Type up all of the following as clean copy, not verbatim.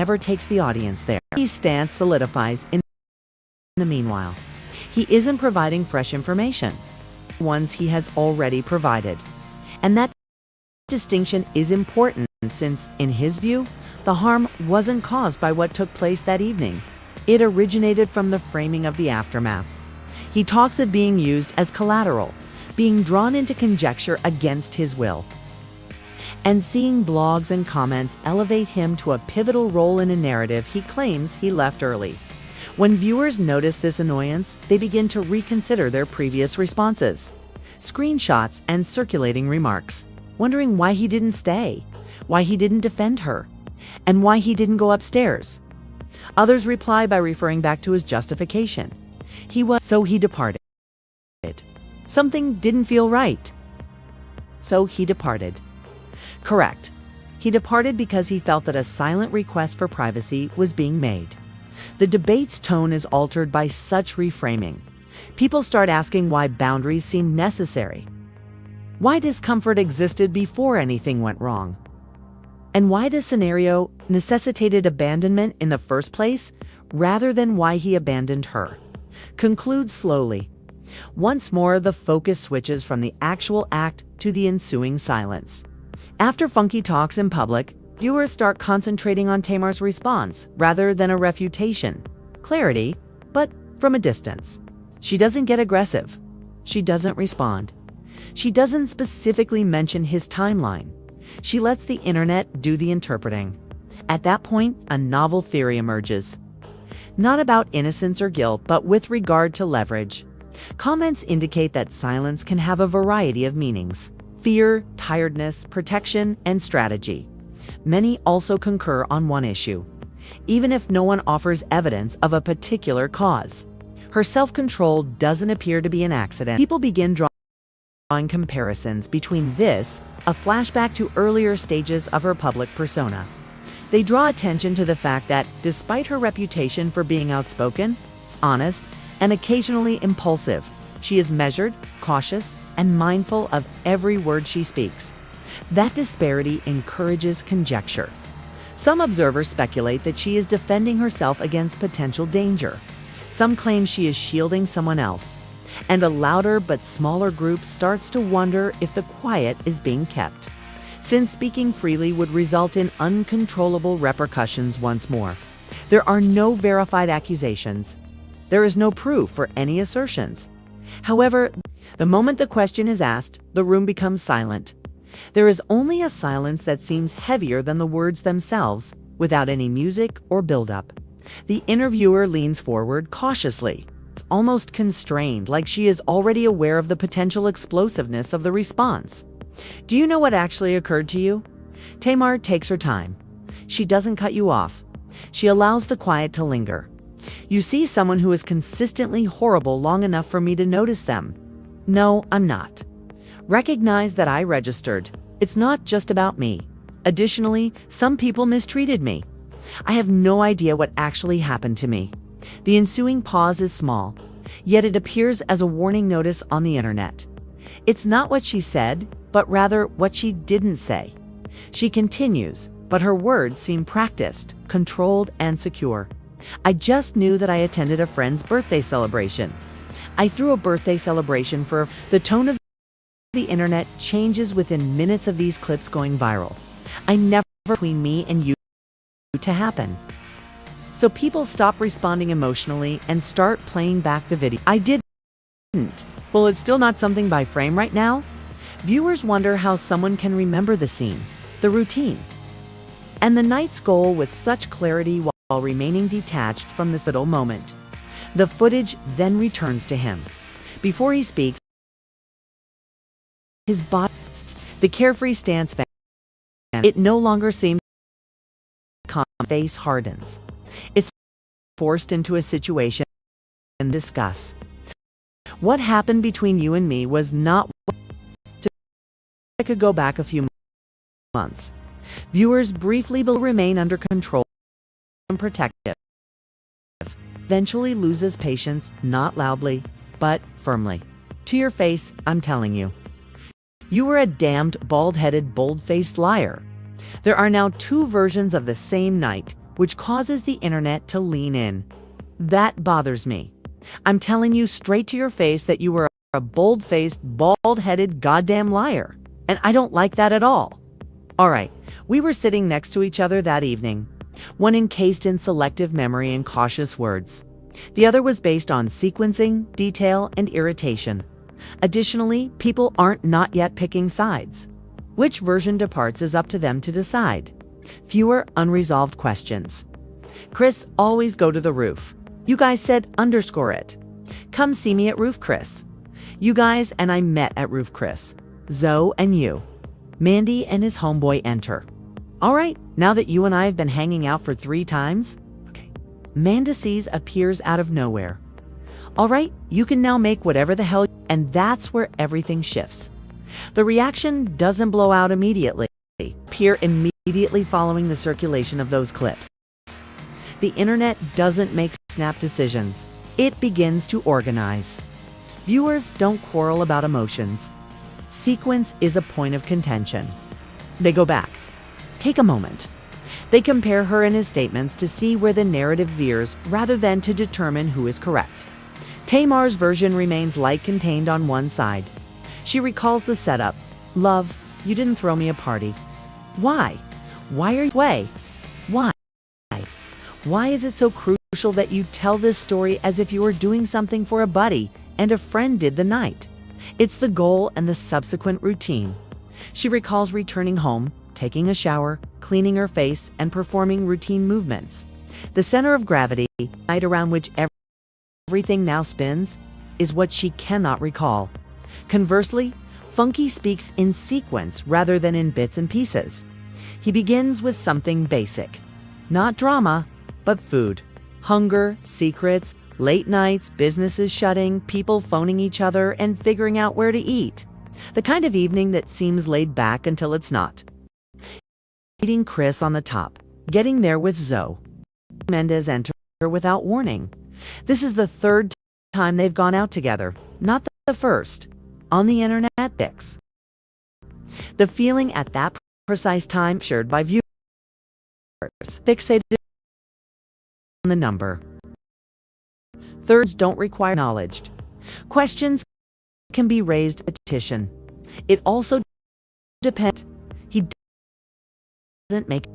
never takes the audience there. His stance solidifies in the meanwhile. He isn't providing fresh information, ones he has already provided. And that distinction is important since, in his view, the harm wasn't caused by what took place that evening. It originated from the framing of the aftermath. He talks of being used as collateral, being drawn into conjecture against his will. And seeing blogs and comments elevate him to a pivotal role in a narrative he claims he left early. When viewers notice this annoyance, they begin to reconsider their previous responses. Screenshots and circulating remarks, wondering why he didn't stay, why he didn't defend her, and why he didn't go upstairs. Others reply by referring back to his justification. So he departed. Something didn't feel right. So he departed. Correct. He departed because he felt that a silent request for privacy was being made. The debate's tone is altered by such reframing. People start asking why boundaries seem necessary, why discomfort existed before anything went wrong, and why this scenario necessitated abandonment in the first place rather than why he abandoned her. Concludes slowly. Once more, the focus switches from the actual act to the ensuing silence. After Funky talks in public, viewers start concentrating on Tamar's response rather than a refutation. Clarity, but from a distance. She doesn't get aggressive. She doesn't respond. She doesn't specifically mention his timeline. She lets the internet do the interpreting. At that point, a novel theory emerges. Not about innocence or guilt, but with regard to leverage. Comments indicate that silence can have a variety of meanings: fear, tiredness, protection, and strategy. Many also concur on one issue. Even if no one offers evidence of a particular cause, her self-control doesn't appear to be an accident. People begin drawing comparisons between this, a flashback to earlier stages of her public persona. They draw attention to the fact that, despite her reputation for being outspoken, honest, and occasionally impulsive, she is measured, cautious, and mindful of every word she speaks. That disparity encourages conjecture. Some observers speculate that she is defending herself against potential danger. Some claim she is shielding someone else. And a louder but smaller group starts to wonder if the quiet is being kept, since speaking freely would result in uncontrollable repercussions once more. There are no verified accusations. There is no proof for any assertions. However, the moment the question is asked, the room becomes silent. There is only a silence that seems heavier than the words themselves, without any music or build-up. The interviewer leans forward cautiously, almost constrained, like she is already aware of the potential explosiveness of the response. Do you know what actually occurred to you? Tamar takes her time. She doesn't cut you off. She allows the quiet to linger. You see someone who is consistently horrible long enough for me to notice them. No, I'm not. Recognize that I registered. It's not just about me. Additionally, some people mistreated me. I have no idea what actually happened to me. The ensuing pause is small, yet it appears as a warning notice on the internet. It's not what she said, but rather what she didn't say. She continues, but her words seem practiced, controlled, and secure. I just knew that I attended a friend's birthday celebration. I threw a birthday celebration for the tone of the internet changes within minutes of these clips going viral. I never between me and you to happen. So people stop responding emotionally and start playing back the video. I didn't. Well, it's still not something by frame right now. Viewers wonder how someone can remember the scene, the routine, and the night's goal with such clarity while remaining detached from this little moment. The footage then returns to him. Before he speaks, his body, the carefree stance, it no longer seems calm. Face hardens. It's forced into a situation and discuss. What happened between you and me was not I could go back a few months. Viewers briefly will remain under control and protective. Eventually loses patience, not loudly, but firmly. To your face, I'm telling you. You were a damned, bald-headed, bold-faced liar. There are now two versions of the same night, which causes the internet to lean in. That bothers me. I'm telling you straight to your face that you were a bold-faced, bald-headed goddamn liar. And I don't like that at all. All right, we were sitting next to each other that evening, one encased in selective memory and cautious words. The other was based on sequencing, detail, and irritation. Additionally, people aren't not yet picking sides. Which version departs is up to them to decide. Fewer unresolved questions. Chris, always go to the roof. You guys said underscore it. Come see me at Roof Chris. You guys and I met at Roof Chris. Zoe and you. Mandy and his homeboy enter. All right, now that you and I have been hanging out for 3 times, Mendeecees appears out of nowhere. All right, you can now make whatever the hell, and that's where everything shifts. The reaction doesn't blow out immediately, appear immediately following the circulation of those clips. The internet doesn't make snap decisions. It begins to organize. Viewers don't quarrel about emotions. Sequence is a point of contention. They go back. Take a moment. They compare her and his statements to see where the narrative veers rather than to determine who is correct. Tamar's version remains light-contained on one side. She recalls the setup. Love, you didn't throw me a party. Why? Why are you away? Why? Why is it so crucial that you tell this story as if you were doing something for a buddy and a friend did the night? It's the goal and the subsequent routine. She recalls returning home, taking a shower, cleaning her face, and performing routine movements. The center of gravity, the night around which everything now spins, is what she cannot recall. Conversely, Funky speaks in sequence rather than in bits and pieces. He begins with something basic. Not drama, but food. Hunger, secrets, late nights, businesses shutting, people phoning each other and figuring out where to eat. The kind of evening that seems laid back until it's not. Meeting Chris on the top, getting there with Zoe. Mendeecees enter without warning. This is the 3rd time they've gone out together, not the first. On the internet, fix. The feeling at that precise time shared by viewers, fixated on the number. Thirds don't require knowledge. Questions can be raised at petition. It also depends. He doesn't make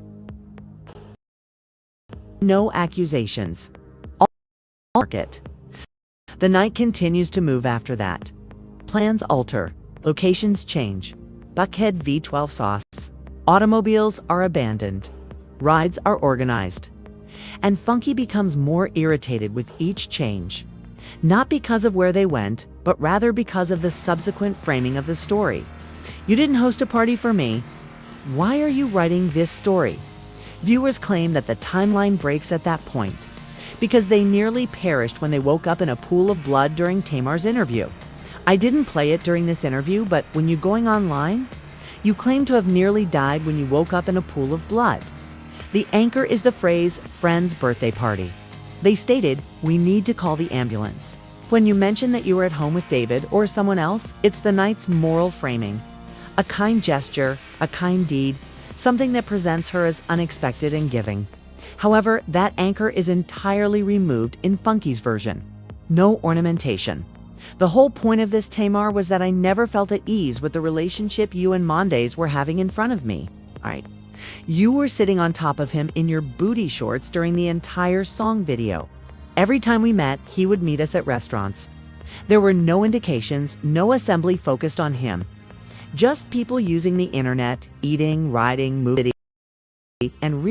no accusations. Market. The night continues to move after that. Plans alter. Locations change. Buckhead V12 sauce. Automobiles are abandoned. Rides are organized. And Funky becomes more irritated with each change. Not because of where they went, but rather because of the subsequent framing of the story. You didn't host a party for me. Why are you writing this story? Viewers claim that the timeline breaks at that point, because they nearly perished when they woke up in a pool of blood during Tamar's interview. I didn't play it during this interview, but when you're going online, you claim to have nearly died when you woke up in a pool of blood. The anchor is the phrase, friend's birthday party. They stated, we need to call the ambulance. When you mention that you were at home with David or someone else, it's the night's moral framing. A kind gesture, a kind deed, something that presents her as unexpected and giving. However, that anchor is entirely removed in Funky's version. No ornamentation. The whole point of this, Tamar, was that I never felt at ease with the relationship you and Mendeecees were having in front of me. All right. You were sitting on top of him in your booty shorts during the entire song video. Every time we met, he would meet us at restaurants. There were no indications, no assembly focused on him. Just people using the internet, eating, riding, moving, and